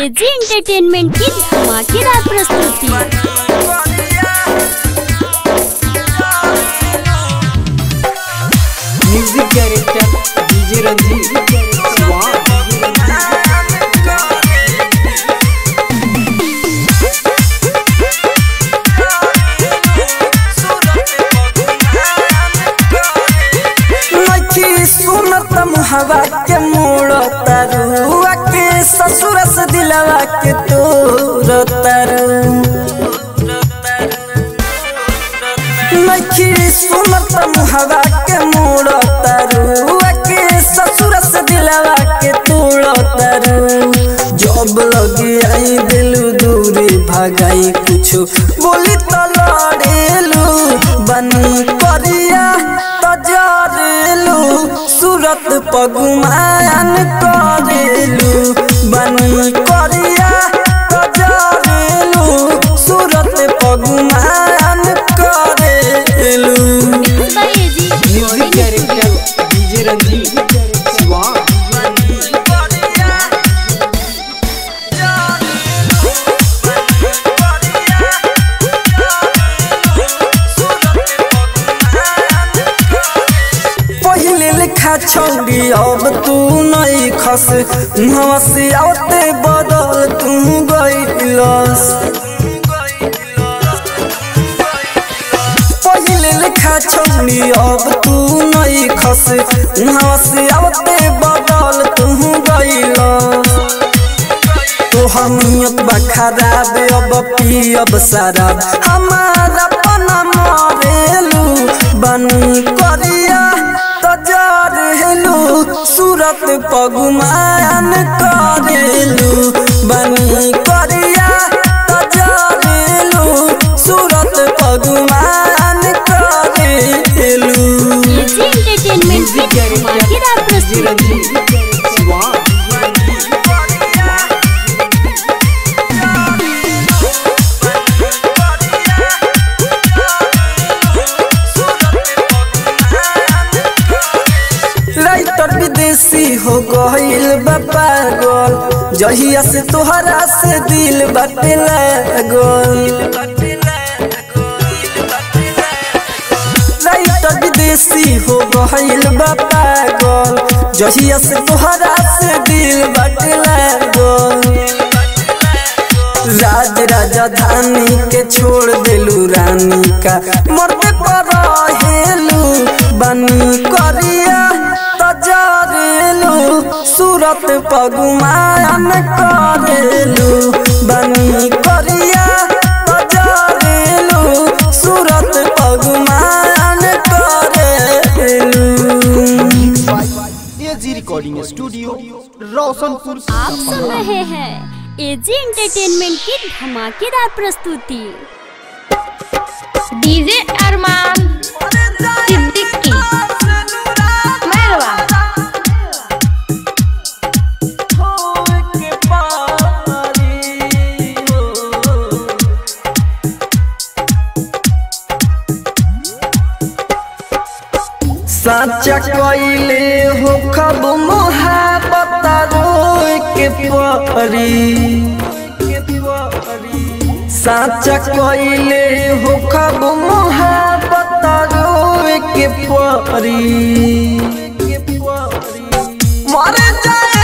AG entertainment की धमाकेदार प्रस्तुति। Music director DJ Ranjit. हवा के मोड़ तरुआ के ससुर से दिलवा के तोर तरु लखी सुनत हवा के मोड़ तरुआ के ससुर से दिलवा के तोड़ तरु जब लगी आई दिलू दूरी भगाई कुछ बोली तो लड़ेलू बनी करिया तजरेलू सूरत पगुमान करेलू बनी करिया तजरेलू सूरत पगुमान करेलू। Music director DJ Ranjit. छौड़ी अब तू नहीं खस हंसी आते बदल तू गईलस पहले लिखा छौड़ी अब तू नहीं खस हंसी आते बदल तू गईलस तो हमियत बा खराब अब पियब शराब हमारा पना मरेलू बनी करिया तजरेलू सूरत पगुमान करेलू बनी करिया तजरेलू सूरत पगुमान करेलू। Music director DJ Ranjit. विदेशी हो गईल बा पागल जहिया से तोहरा से दिल बाटे लागल राइटर विदेशी हो गईल बा पागल जहिया से तोहरा से दिल बाटे लागल राज राजधानी के छोड़ देलू रानी का मरते पर हेलू बनी करिया तजरेलू सूरत पगुमान करेलू बनी करिया तजरेलू सूरत पगुमान करेलू। AG recording studio Roshanpur. आप सुन रहे हैं एजी एंटरटेनमेंट की धमाकेदार प्रस्तुति। डीजे अरमान सिद्दीकी मेहरवा। साचा कइले हो खब मोहब्बत रोए के परी साचा कइले हो खब मोहब्बत रोए के परी मर जाए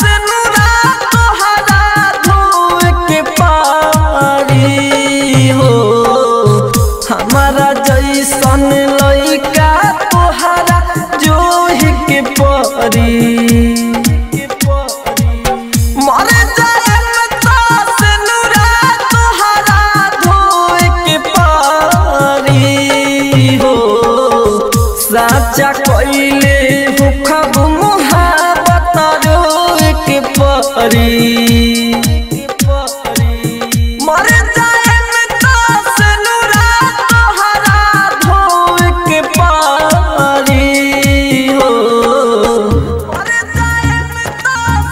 से नूरा तोहरा धोए के पारी हो हमारा जैसन लइका तोहरा जोहि के परी मर जाए से नूरा तोहरा धोए के पारी हो साचा कइले हो खब मोहब्बत रोए के परी मर जाए से नूरा तोहरा धोए के पारी हो मर जाए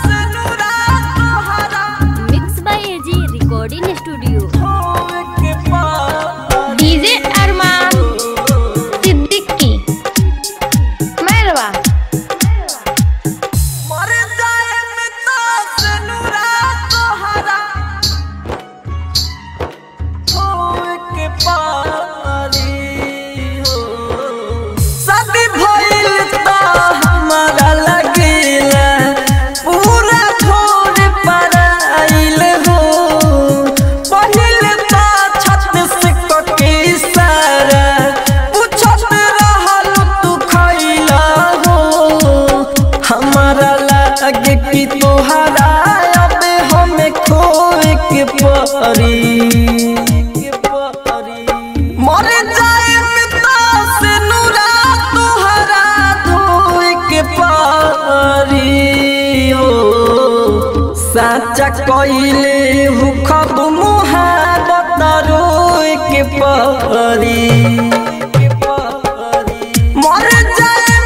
से नूरा तोहरा mix by AG recording studio. धोए के पारी। डीजे अरमान सिद्दीकी मेहरवा। मर जाए से नूरा परी मर जाए से नूरा तुहरा धोए के परी हो साचा कइले हुखब मुहाबत रोए के परी मर जाए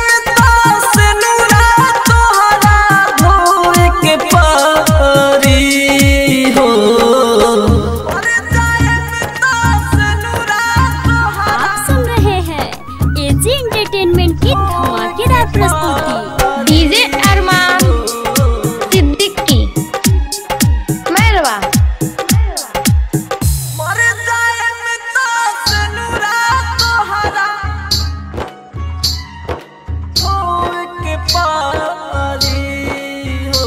से नूरा तुहरा धोए के परी हो आप सुन रहे हैं एजी एंटरटेनमेंट की धमाकेदार प्रस्तुति। डीजे अरमान सिद्दीकी मैरवा। मर जाए से नूरा तुहरा धोए के परी हो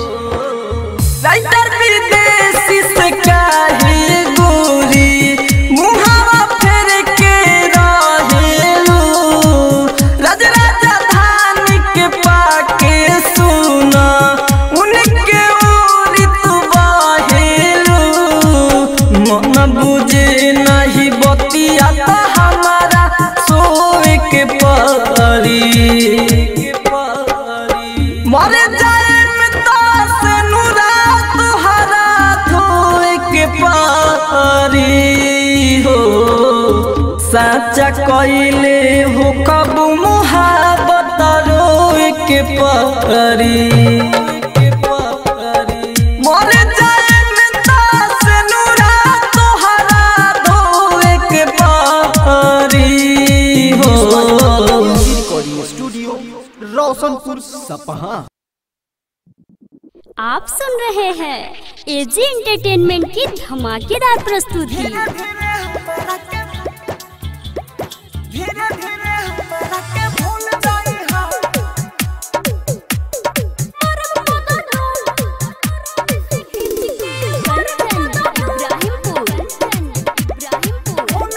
राइटर विदेशी से काहे गोरी मुहावा फेर के रहेलू राज राजधानी के पाके सुना उनके ओरी तू बहेलू मन बुझे नहीं बतिया तो हमारा सोए के परी मर जाए से नूरा तुहरा धोए के परी हो साचा कइले हो कब मुहाबत रोए के परी मर जाए से नूरा तुहरा धोए के परी हो रिकॉर्डिंग स्टूडियो रोशनपुर सपहा। आप सुन रहे हैं एजी एंटरटेनमेंट की धमाकेदार प्रस्तुति।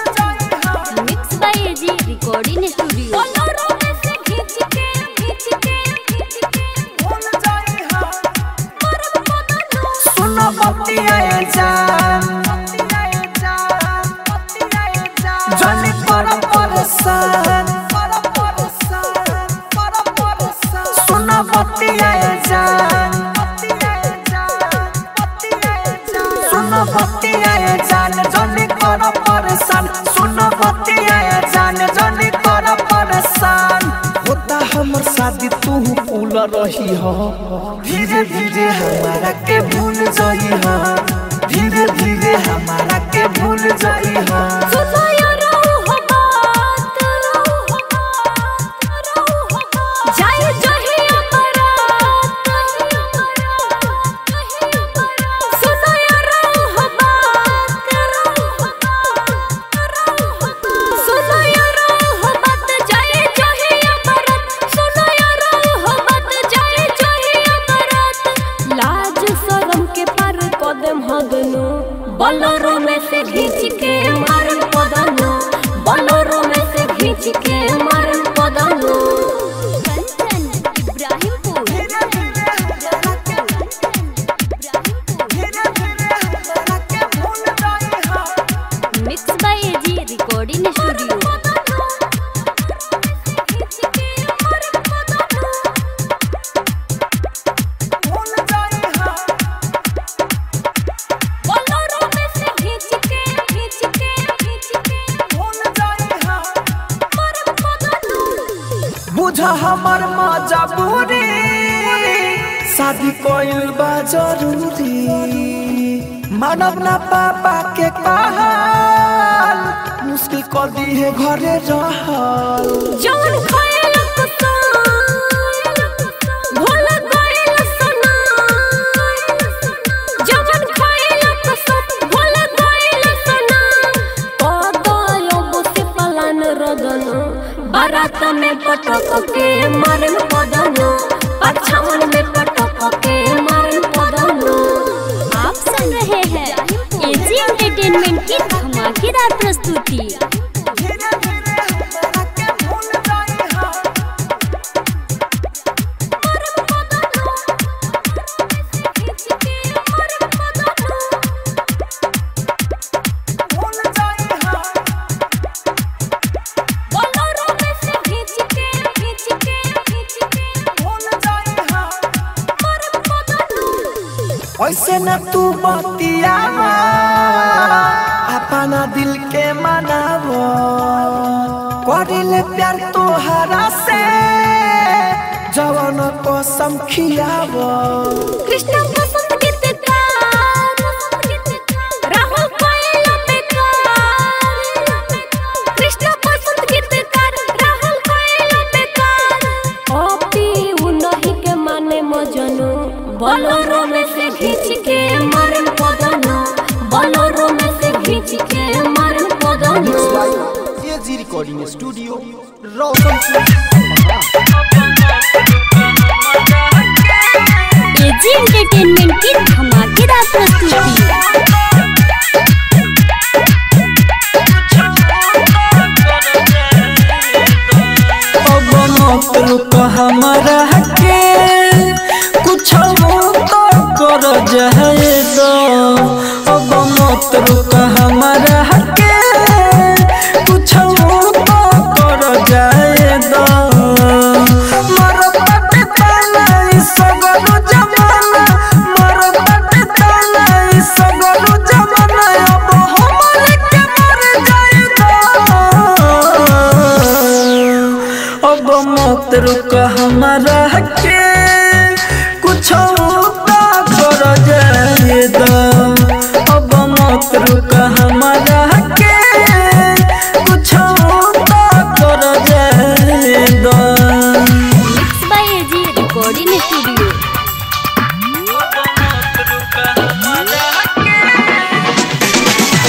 Mix by AG recording studio. जाने पर परेशान सुना बतिया जान सुना बतिया जान जाने कर परेशान सुना बतिया जान जाने कर परेशान होता हमर शादी तू भूल रही हो धीरे धीरे हमारा के भूल जाई हो धीरे धीरे हमारा के भूल जाई हो बोलोरो में से खींच के मारन पदनो बोलोरो में से खींच के मारन पदनो Kanchan Ibrahimpur. Mix by AG recording studio. बुझा हमर मजबूरी शादी कोइल बा जरूरी मानव ना पापा के कहल मुश्किल कर दी है घरे रहल जौन खोयल भूल गइल सना जौन खोयल भूल गइल सना पदयो बुसे पलान रदन बारात में पटक के मारन पदनो पछावन में पटक के मारन पदनो। आप सुन रहे हैं एजी एंटरटेनमेंट की धमाकेदार प्रस्तुति। न तू बतियावा अपना दिल के मनावो करिले प्यार तोहरा से जवान को समखियावो कृष्ण पसंद गीतकार राहुल कोयला बेकार कृष्ण पसंद गीतकार राहुल कोयला बेकार ओपी उन्हीं के माने मजनू बोलोरो में से खींच के मारन पदनो बोलोरो में से खींच के मारन पदनो AG recording studio Roshanpur AG entertainment की धमाकेदार प्रस्तुति रुक हमारा के कुछ तो कर जाए दो अब मत रुक हमारा के कुछ तो कर जाए दो मर पट ताला सगलु जमाना मर पट ताला सगलु जमाना अब हमर के मर जाए दो अब मत रुक हमारा के कुछ कर जाए दो अब मत रुक हमारा के कुछ कर जाए दो mix by AG recording studio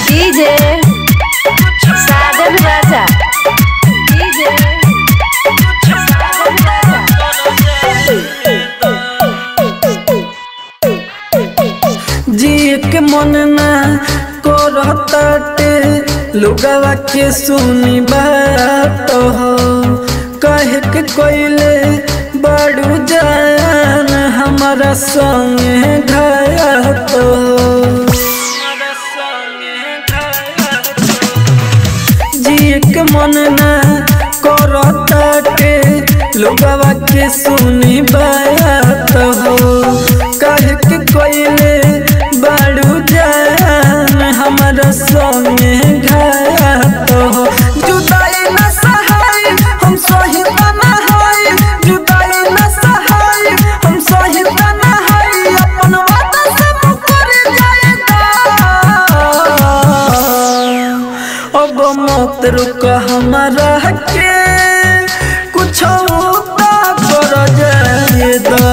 DJ Sajan Raja DJ Sajan Raja ji के मन ना करताटे लोगवा के सुनी बात हो कहे के कोइले बड़ू जान हमारा संगे घात हो जी के मन ना करताटे लोगवा के सुनी बात हो कहे के कोइले बड़ू जान हमारा संगे घात हो जुदाई न सहाय हम सही ना हाय जुदाई न सहाय हम सही ना हाय अपन वादा से मुकर जाएगा अब मत रुक हमारा के कुछ कर जाए दो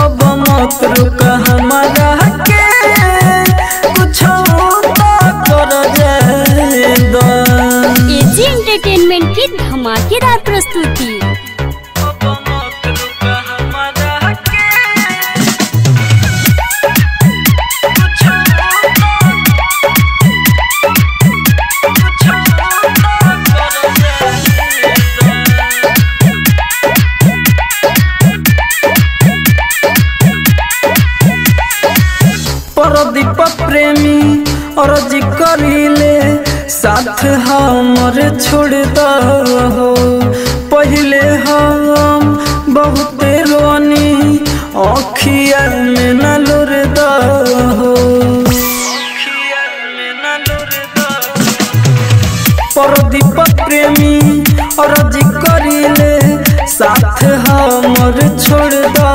अब मत रुक हमारा के कुछ कर जाए दो एजी एंटरटेनमेंट की धमाकेदार प्रस्तुति अब मत रुक हमारा के कुछ कर परदीप प्रेमी और जी करीले साथ हमर छोड़ दो पहले हम बहुत रोनी अखिया में न लुर दो परदीप प्रेमी और जी करीले साथ हमर छोड़ दो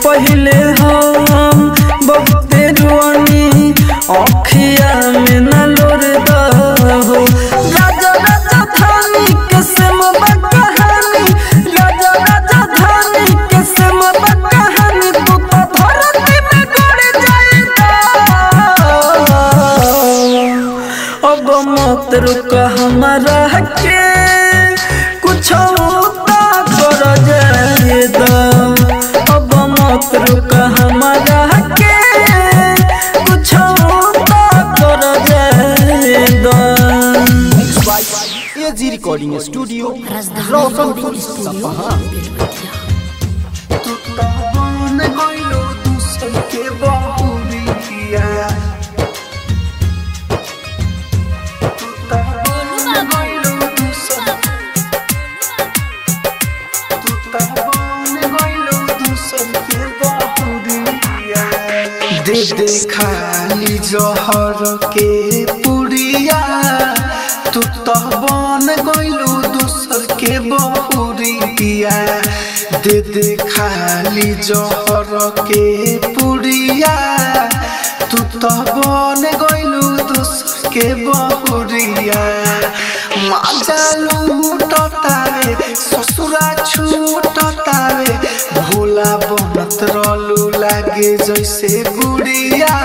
पहले हम बहुत रोनी अखिया में न लोर दो राजा राजा धानी के सेम कहानी राजा राजा धानी के सेम कहानी तू तो धरती में गड़ जाएगा अब मत रुक हमारा के कुछ कर जाए दो अब मत रुक हमारा के कुछ कर जाए दो एजी रिकॉर्डिंग स्टूडियो रोशनपुर सपहा तू तो बन गइलो दूसर के बहुरिया तू तो बन गइलो दूसर तू तो बन गइलो दूसर के बहुरिया दे दे खाली जहर के पुड़िया तू तो बन गइलू दूसर के बहुरिया दे दे खाली जहर के पुड़िया तू तो बन गइलू दूसर के बहुरिया मजा लूटतावे ससुरा छूटतावे भोला बनत रहलू लागे जैसे गुड़िया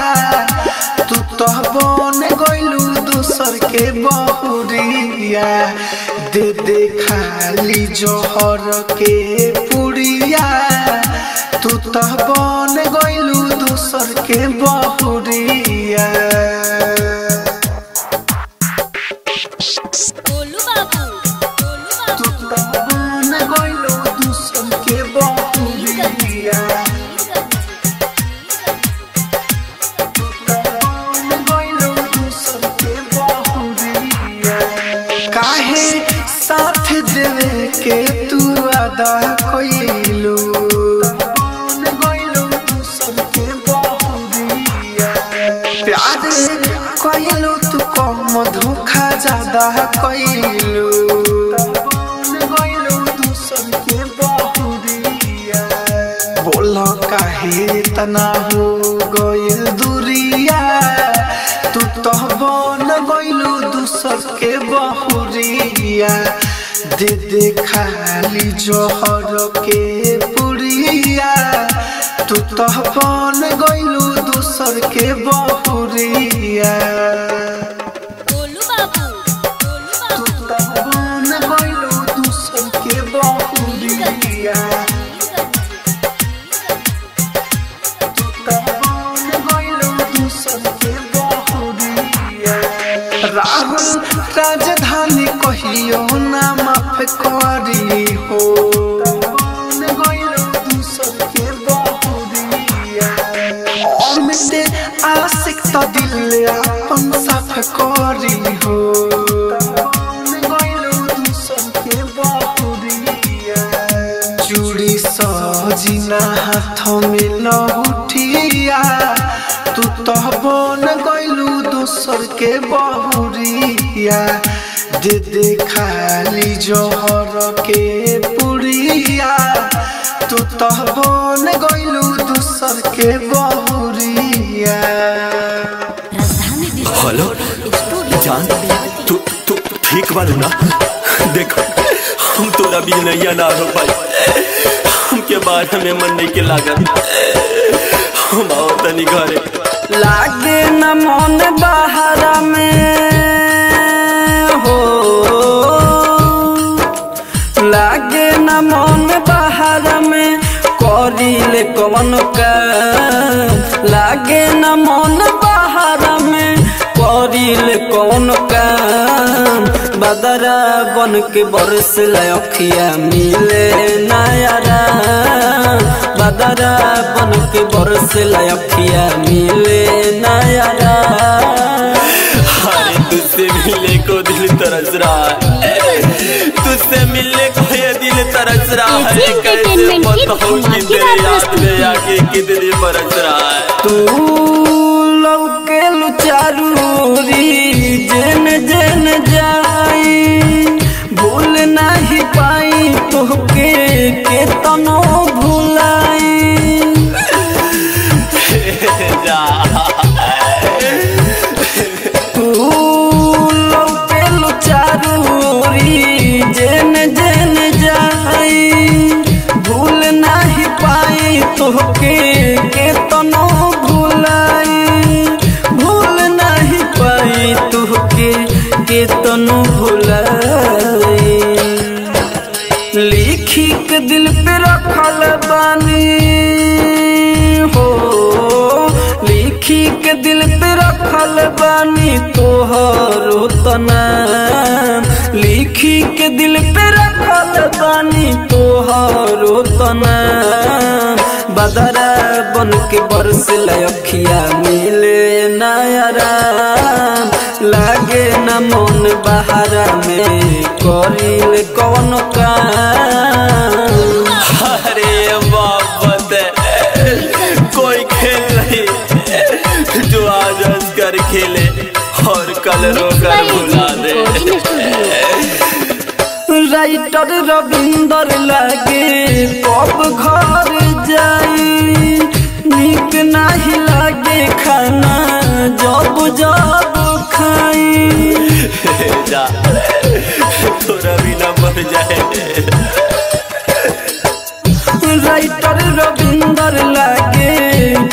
तू तो बन गइलू दूसर के बहुरिया दे दे खाली जहर के पुड़िया तू तो बन गइलू दूसर के बहुरिया गोलू बाबू तू तो बन गइलू दूसर के बहुरिया तू तो बन गइलू दूसर के बहुरिया काहे साथ देवे के तू अदा कइलू बन गइलू दूसर के बहुरिया प्यार कइलू तू कम धोखा ज्यादा कइलू बन गइलू दूसर के बहुरिया बोल काहे तना हो गइल दूरिया तू तो बन गइलू दूसर के बहुरिया दे दे खाली जहर के पुड़िया तू तो बन गइलू दूसर के बहुरिया गोलू बाबू तू तो बन गइलू दूसर के बहुरिया तू तो बन गइलू दूसर के बहुरिया राहुल राजधानी कहियो ना माफ करी हो बन गइलू दूसर के बहुरिया अमित आशिक तो दिल अपन साफ करी हो बन गइलू दूसर के बहुरिया चूड़ी सजिना हाथ में लहुठिया तू तो बन गइलू दूसर के बहुरिया दे दे खाली जहर के पुड़िया तू तो बन गइलू दूसर के बहुरिया हेलो जान तू ठीक बालू ना देखो हम तोरा भी नैया ना हो पाई हमके बारे में मन नहीं के लागत हम आओ तनी घरे लागे न मन बहारा में हो लागे न मन बहारा में करिले कवन का लागे न मन बहारा में करिले कवन का बदरा बन के बरस लखिया मिले नयारा बदरा बन के बरस लखिया मिले नयारा अरे तुझसे मिलने को दिल तरस रहा है तुझसे मिलने को ये दिल तरस रहा है कैसे बताऊं कि तेरी याद में आके कितनी बरस रहा है तू लौके लुचारूरी जेन जेन जाई भूल नहीं पाई तोहके केतनो भुलाई जा तू लौके लुचारूरी जेन जेन जाई भूल नहीं पाई तोहके केतनो भुलाई भूल नहीं पाई तोहके केतनो भुलाई लिखी के दिल पे रखल बानी हो लिखी के दिल पे रखल बानी तोहरो तना लिखी के दिल पे रखल बानी तोहरो तना बदरा बन के बरस लखिया मिले नयारा लागे न मन बहारा में करिले कौन काम अरे बाबा कोई खेल नहीं राइटर रविंदर लागे कब घर जाई निक नहीं लागे खाना जब जब खाई जा तोरा बिना मर जाए राइटर रविंदर लागे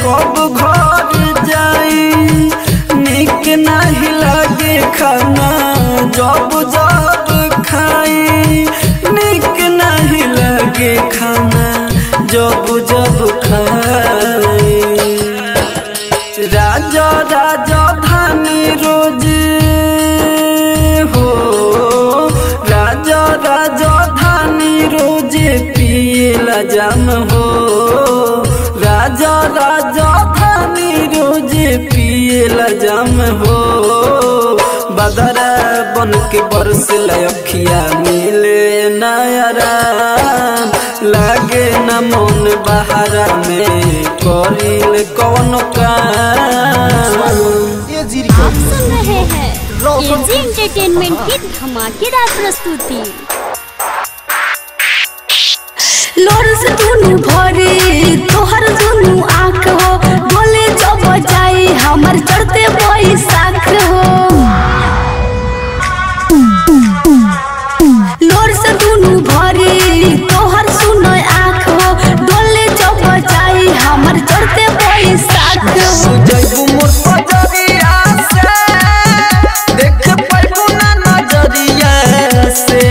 कब घर जाई निक नहीं लागे खाना जब जब खाई निक नहीं लागे खाना जब जब खाई राजा राजा धानी रोज हो राजा राजा धानी रोज पियला जाम हो राजा राजा धानी रोज पियला जाम हो बदरा बन के बरस लखिया मिले नयरा लागे न मन बहारा में करिल कौन काम एजी आप रिकॉर्डिंग सुन रहे हैं एजी एंटरटेनमेंट की धमाकेदार प्रस्तुति। लोर से दुनु भरे तोहर दुनु आँख हो बोले जब बजाई हमर चढ़ते बैसाख हो लोर से दुनु भरे तोहर सुनो आँख हो डोले जब बजाई हमर चढ़ते बैसाख हो जैबू मोर पजरिया से देख पैबू ना नजरिया से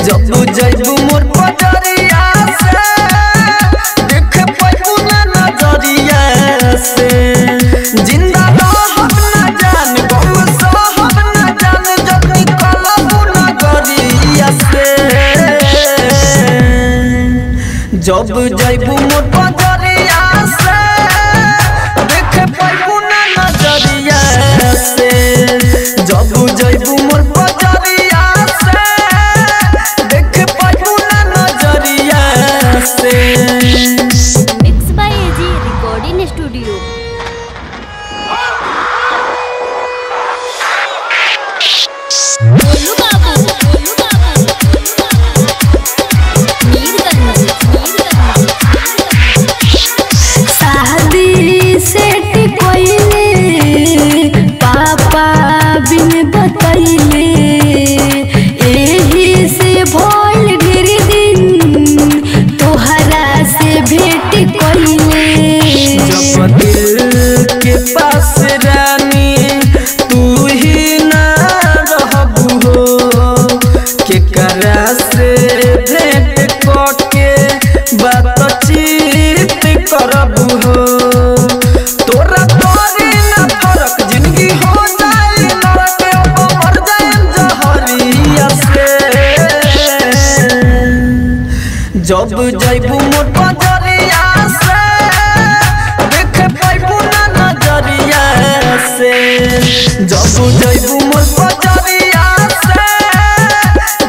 जब जैबू मोर पजरिया से देख पैबू ना नजरिया से जिंदा रहब ना जान गम सहब ना जान जब निकलबू नगरिया से जब जैबू मोर पजरिया से देख पैबू ना नजरिया से जब जैबू मोर पजरिया से देख पैबू ना नजरिया से mix by AG recording studio. बोलू बाबू मीरगंज शादी सेट कोइले पापा बिन बतैले एही से भइल ढेर दिन तोहरा से भेट कोइले जब दिल के पास रानी तू ही ना रहबू हो केकरा से भेंट करके बातचीत करबू हो तोरा तोरी ना फरक जिंदगी हो जाए लड़के अब मर जाए जहरिया से जब जैबू मोर पजरिया से देख पैबू ना नजरिया से जब जैबू मोर पजरिया से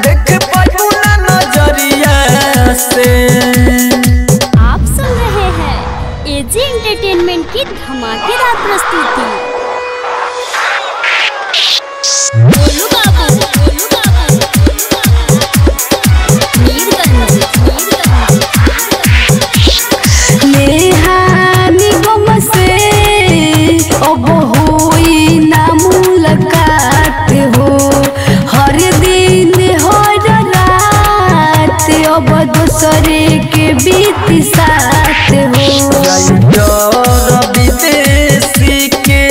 देख पैबू ना नजरिया से आप सुन रहे हैं एजी एंटरटेनमेंट की धमाकेदार प्रस्तुति। बोलू बाबू मीरगंज नेहानी गम से अब होई ना मुलाकात हो हर दिन हर रात अब दूसरे के बीत साथ हो विदेशी के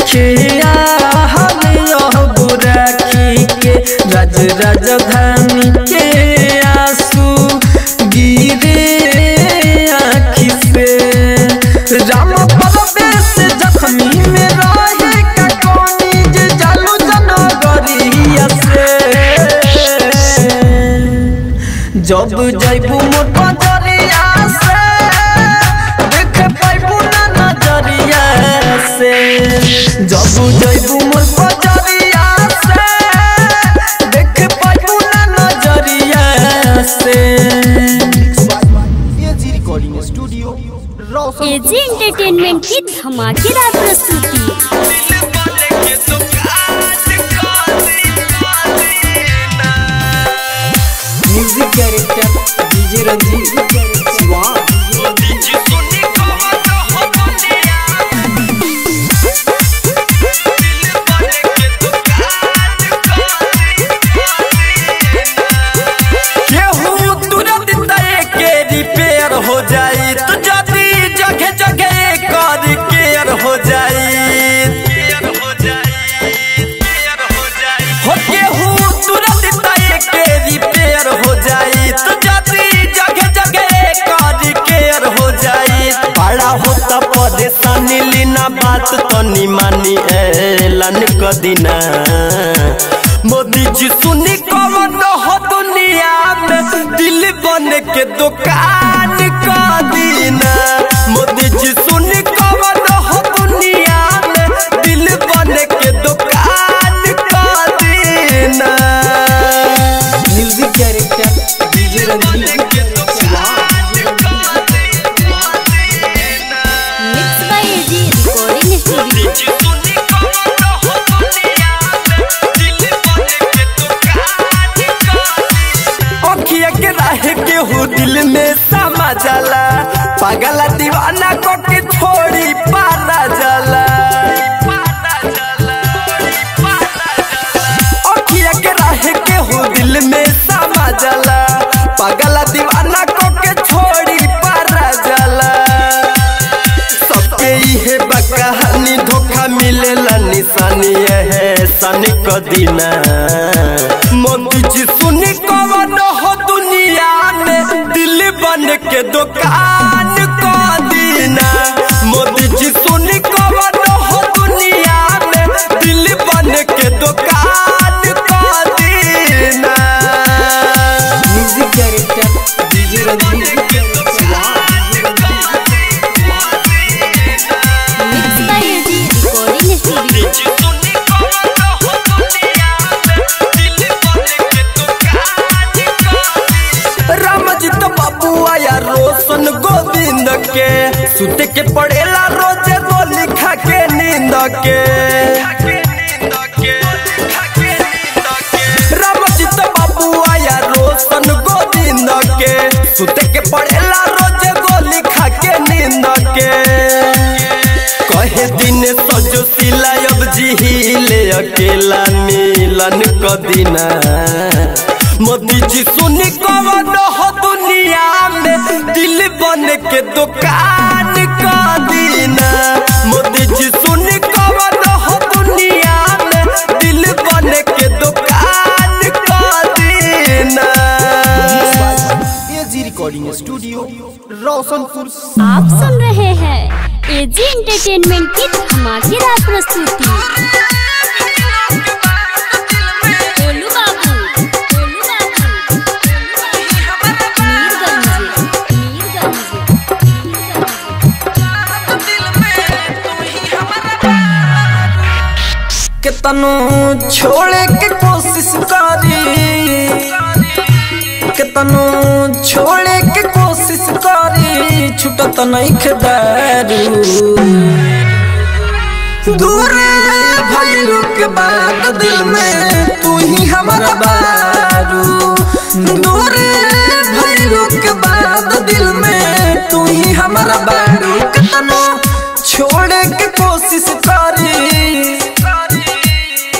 खिया हम बुराखी के राज राजधानी के आंसू गिरे आँखी से राम परवेश जख्मी में रहे का कोनी जे जालू जनगरिया से जब जैबू मोर पजरिया से देख पैबू ना नजरिया से जब जैबू मोर पजरिया से देख पैबू ना नजरिया से AG recording studio Roshan AG entertainment की धमाकेदार प्रस्तुति। Music director DJ Ranjit Shiva हो जाई तो जदी जगह जगह कर केयर हो जाई हो केहू तुरंत तय के रिपेयर हो जाई तो जदी जगह जगह कर केयर हो जाई बड़ा होता परेशानी लीना बात तनी मानी ऐलान क दिना मोदी जी सुनी कौन हो दुनिया में दिल बन के दुकान का दीना मोदी जी सुनी कौन हो दुनिया में दिल बन के दुकान का दीना music director DJ Ranjit Shiva mix by AG recording studio. केहू दिल में समा जाला पागल दीवाना को के छोड़ी पारा जाला अखिया के राह केहू दिल में समा जाला पागल दीवाना को के छोड़ी पारा जाला सबके इहे बकहानी धोखा मिलेला निशानी है सनी को दीना मोदी जी सुनी कौन हो दुनिया में दिल बन के दुकान को दीना मोदी जी सुनी कौन हो दुनिया में दिल बन के दुकान को दीना music director DJ Ranjit Shiva mix by AG recording studio. Roshan Govind के सुते के पड़ेला रोजे गोली खा के नींद के रामजीत बाबू आया रोशन गोविंद के सुते के पड़ेला रोजे गोली खा के नींद के कहे दिन सजो सिला अब जिहिले अकेला मिलन क दिना मोदी जी सुनी कौन हो दुनिया में दिल बन के दुकान का दीना मोदी जी सुनी कौन हो दुनिया में दिल बन के दुकान का दीना एजी रिकॉर्डिंग स्टूडियो रोशनपुर। आप सुन रहे हैं एजी एंटरटेनमेंट की धमाकेदार प्रस्तुति। कितनो छोड़े के कोशिश करी कितनो छोड़े के कोशिश करी छूटत नहीं खदारू दूर भइलू के बाद दिल में तू ही हमारा बारू दूर भइलू के बाद दिल में तू ही हमारा बारू कितनो छोड़े के कोशिश करी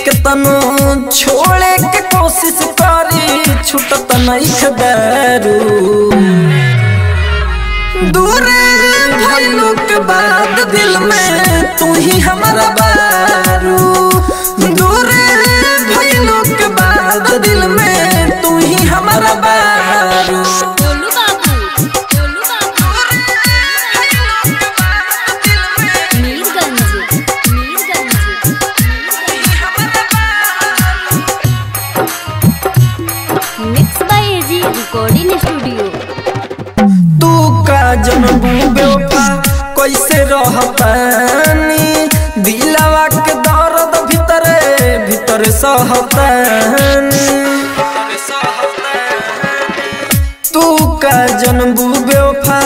कितनो छोड़े के कोशिश करी छूटत नहीं खदारू दूर भइलू के बाद दिल में तू ही हमारा बारू दूर भइलू के बाद दिल में तू ही हमारा बारू रिकॉर्डिंग स्टूडियो। तू का जनबू बेवफा कैसे रहतानी दिलवा के दर्द भीतरे भीतर सहतानी तू का जनबू बेवफा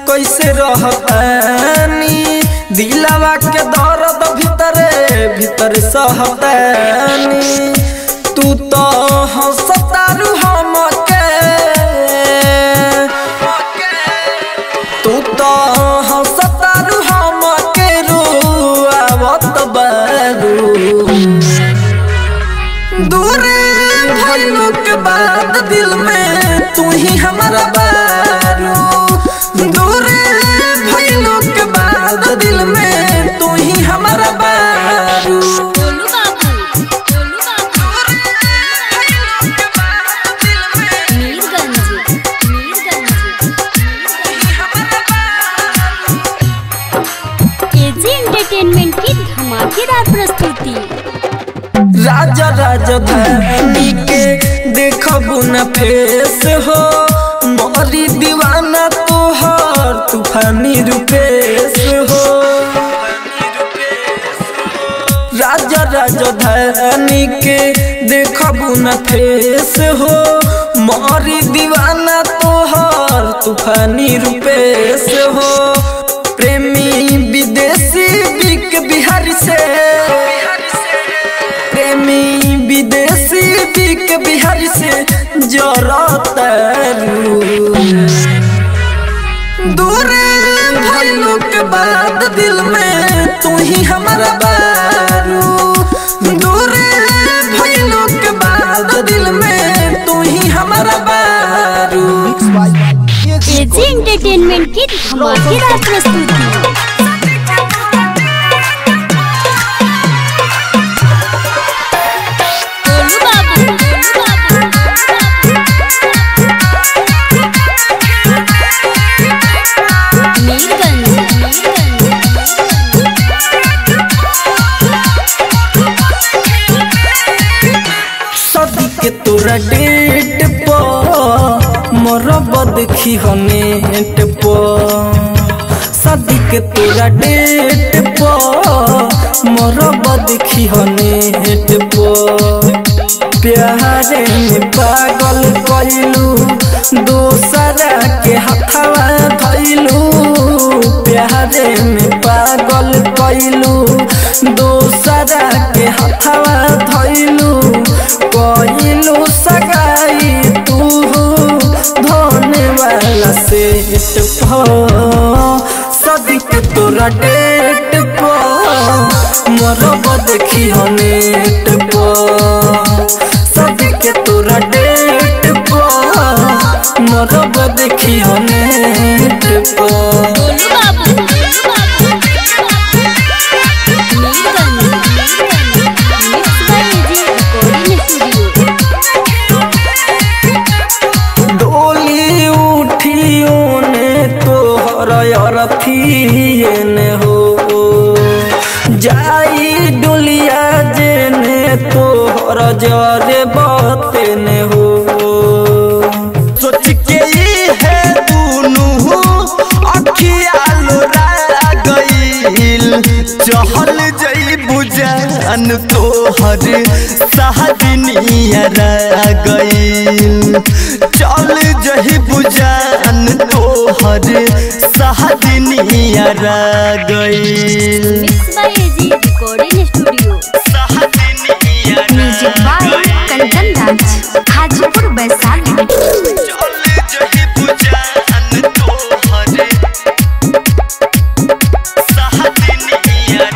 कैसे रहतानी दिलवा के दर्द भीतरे भीतर सहतानी तू तो हंसतारू हमके बाद दिल में तू ही हमारा बारू दूर भइलो के बाद दिल में तू ही हमारा बारू एंटरटेनमेंट की धमाकेदार प्रस्तुति। राजा राजधानी के देखबू न फेस हो मोरी दीवाना तोहर तूफानी रूपेश हो राजा राजधानी के देखबू न फेस हो मोरी दीवाना तोहर तूफानी रूपेश हो प्रेमी विदेशी बिक बिहारी से प्रेमी विदेशी बिक बिहारी से जरतरू दूर भइलो के बाद दिल में तू ही हमारा बारू दूर भइलो के बाद दिल में तू ही हमारा बारू एजी एंटरटेनमेंट की धमाकेदार प्रस्तुति। तोरा डेट पर मोरब देखी नेट पर शादी के तोरा डेट पर मोरब देखी नेट पर प्यारे में पागल कइलू दोसरा के हथवा धइलू प्यारे में पागल कइलू दोसरा के हथवा धइलू कइलू सगाई तू धोने वाला सेट सदिक तोरा डेट पर मोरब देखी नेट पर सदिक तोरा डेट पर मोरब देखी नेट पर रथियन हो जाई डुलिया जेने तोहर जरे बतन हो सोच के है दुनू अखिया लोरा गईल चहल जई बुझान तोहर सहदनिया गईल चल जही बुझान तोहर सहदनिया गईल mix by AG recording studio music by Kanchan Raj Hajipur Vaishali चल जही बुझान तोहर सहदनिया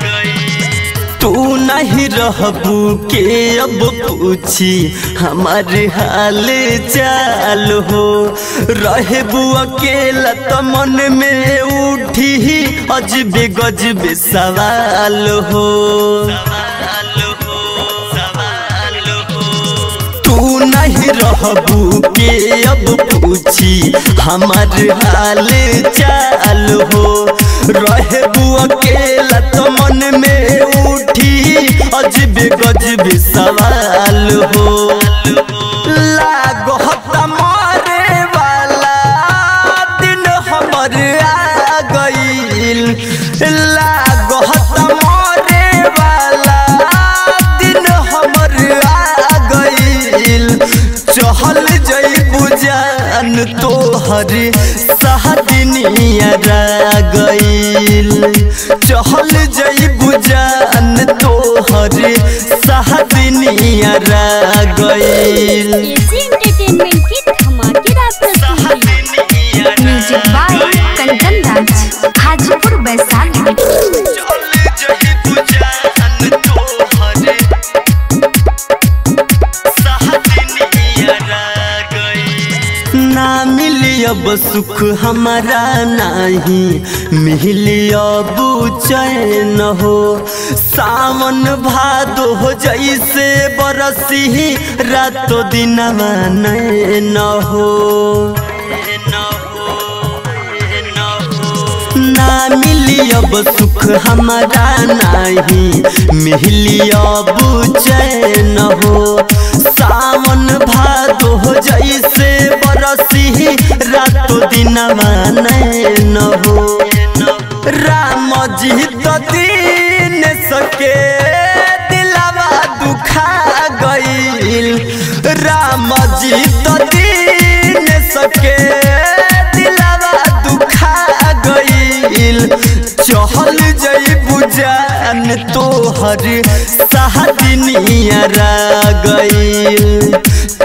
गईल तू नहीं रहबू के अब पूछी हमारे हाल चाल हो रहबू अकेला तो मन में उठी अजबे गजबे सवाल हो तू नहीं रहबू के अब पूछी हमारे हाल चाल हो रहबू अकेला तो मन में उठी अजबे गजबे सवाल हो लागो मारे वाला दिन हमर आ गईल लागो मारे वाला दिन हमर आ गईल चहल जइबू जान तोहर सहदनिया गईल चहल जइबू जान तोहर सहदनिया गईल एंटरटेनमेंट की धमाकेदार प्रस्तुति। म्यूजिक बाय कंचन राज हाजीपुर वैशाली सहदनिया सुख हमारा नहीं मिली अब चैन हो। सावन भादो हो जैसे बरसी रातों दिनवा नैन हो। ना मिली अब सुख हमारा नहीं मिली अब चैन हो। सावन भादो हो जैसे बरसी रातों दिनवा नैन हो। राम जी तो दीन सके दिलवा दुखा गईल। राम जी तो दीन सके दिलवा दुखा गईल। चहल जईबू जान तोहर साहदिनिया गईल।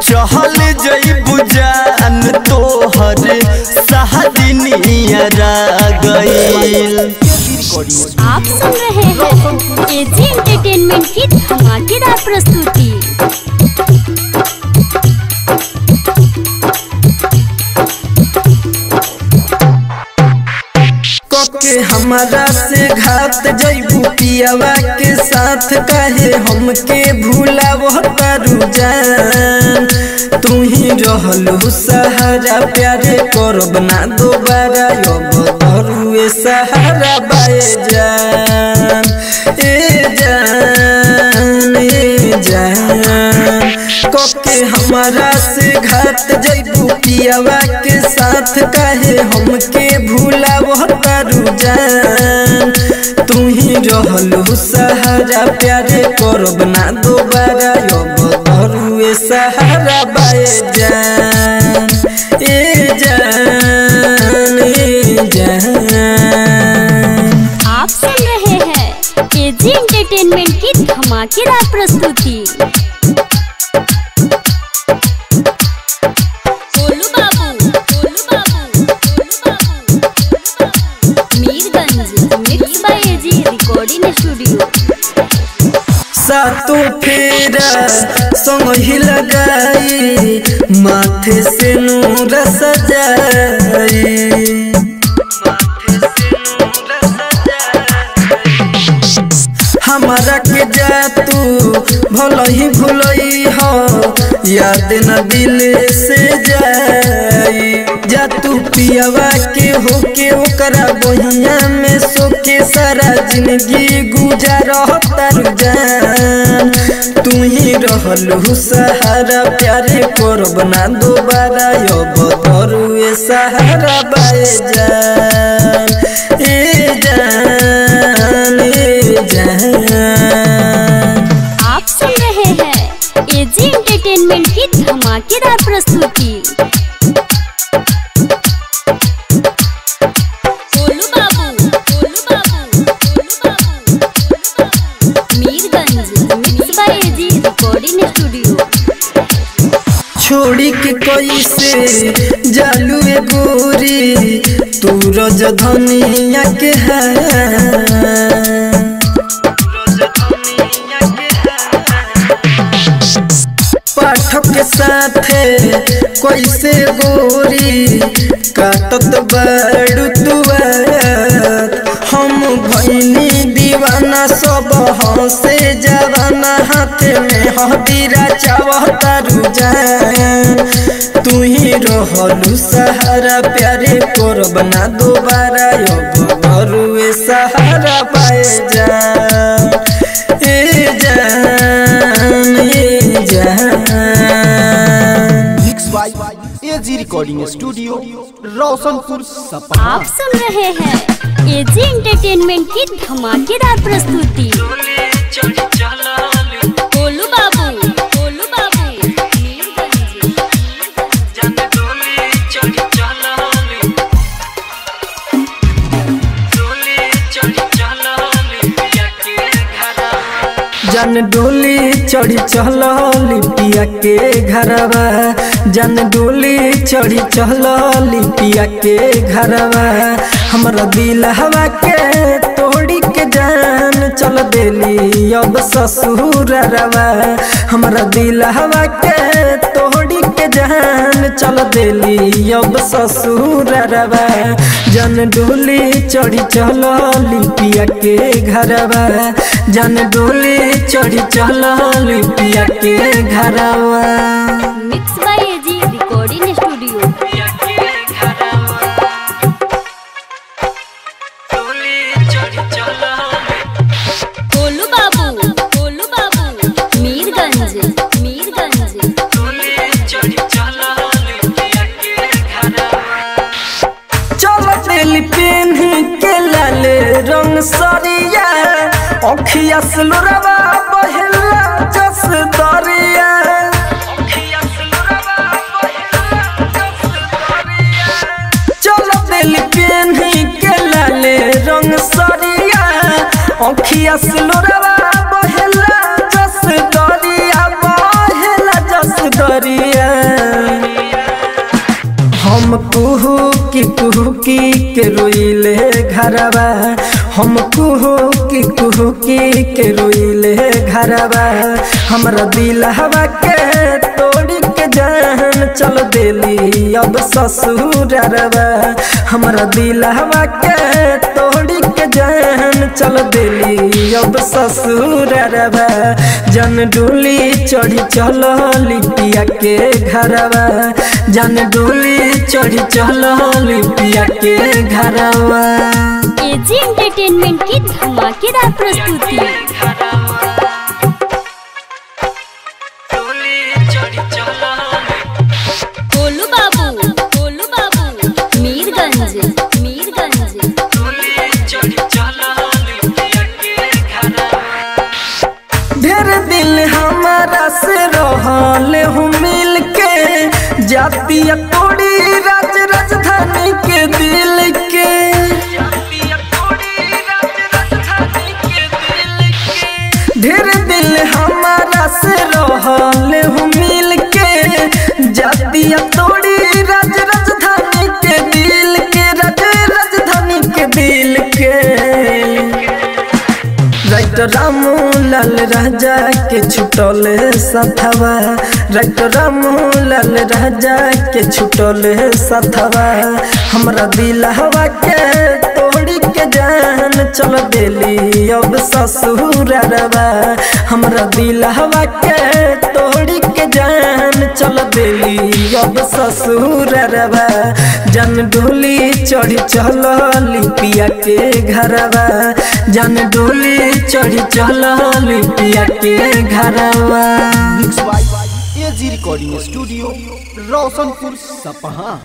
चहल जईबू जान तोहर साहदिनिया गईल। आप सुन रहे हैं एजी एंटरटेनमेंट की धमाकेदार प्रस्तुति। के हमारा से घात जईबू पियावा के साथ काहे हमके भूला वो तारू जान। तू ही रहलू सहारा प्यारे करब ना दोबारा अब तरुए सहारा बाए जान। ए जान ए जान कोके हमारा से घात जईबू पियावा के साथ काहे हमके भूला वो तारू जान। तू ही रहलू सहारा प्यारे करब ना दोबारा अब तरुए सहारा बाए जान। ए जान ए जान। आप सुन रहे हैं एजी एंटरटेनमेंट की धमाकेदार प्रस्तुति। Golu Babu Mirganj mix by AG recording studio. सातों फेरा संग ही लगाई माथे से नूर सजाई। हमारा के जा तू भला ही भूलई हो याद न दिल से जाई। जा तू पियावा के होके ओकरा बहिया में सोके सारा जिंदगी गुजार तारू जान। तू ही रहलू सहारा प्यारे करब ना दोबारा अब तरुए सहारा बाए जान। ए जान ए जान। आप सुन रहे हैं एजी एंटरटेनमेंट की धमाकेदार प्रस्तुति। Golu Babu Mirganj mix by AG recording studio. छोड़ी के कैसे जालू गोरी तू रजधनिया के है। पाठक के साथे कैसे गोरी काटत बड़ू तुआर। हम भैनी दीवाना सब हंसे जवाना हाथ में हदीरा चावतारू जान। तू ही रहलू सहारा प्यारे करब ना दोबारा अब तरुए सहारा पाए जान। ए जान ए जान। Mix by AG recording studio Roshanpur सपा। आप सुन रहे हैं एजी एंटरटेनमेंट की धमाकेदार प्रस्तुति। गोलू बाबू जन डोली चढ़ी चल लिपिया के घरवा। जन डोली चढ़ी चल लिपिया के घरवा। हमरा दिल हवा के तोड़ी के जान चल देली अब ससुरवा। हमरा दिल हवा के तोड़ी के जान चल देली अब ससुरवा जन डोली चढ़ी चल लिपिया के घरवा जन डोली चढ़ी चल लिपिया के घरवा। Mix by AG recording studio. Golu Babu Mirganj चल देली पेन के लाल रंग सरिया अखिया सुलरवा बहला जस दरिया चल देली पेन के लाल रंग सरिया अखिया सुलरवा बहला जस दरिया बहला जस दरिया। हम कुहू की के रोइले घरवा हम कुहू की के रोइले घरवा हमरा दिल हवा के तोड़ी के जान चल देली अब ससुरवा हमरा दिल हवा के तोड़ी के जान चल देली अब ससुरवा जन डोली चढ़ी चल लिपिया के घरवा जन डोली चढ़ी चल लिपिया के घरवा। एजी एंटरटेनमेंट की धमाकेदार प्रस्तुति। गोलू बाबू मीरगंज ढेर दिल हमारा से रहल हूँ मिल के जातिया तोड़ी राजधानी के दिल के ढेर दिल हमारा से रहल हूँ मिल के जातिया तोड़ी राजधानी के दिल के राजधानी के दिल के। राइटर रामू लाल राजा के छुटल सथवा राइटर रामू लाल राजा के छुटल सथवा हमरा दिल हवा के तोड़ी के जान चल देली अब ससुरवा हमरा दिल हवा के तोड़ी के जान चल देली अब ससुरवा जन डोली चढ़ी चल लिपिया के घरवा जन डोली चढ़ी चल लिपिया के घरवा। Mix by AG recording studio Roshanpur Sapaha.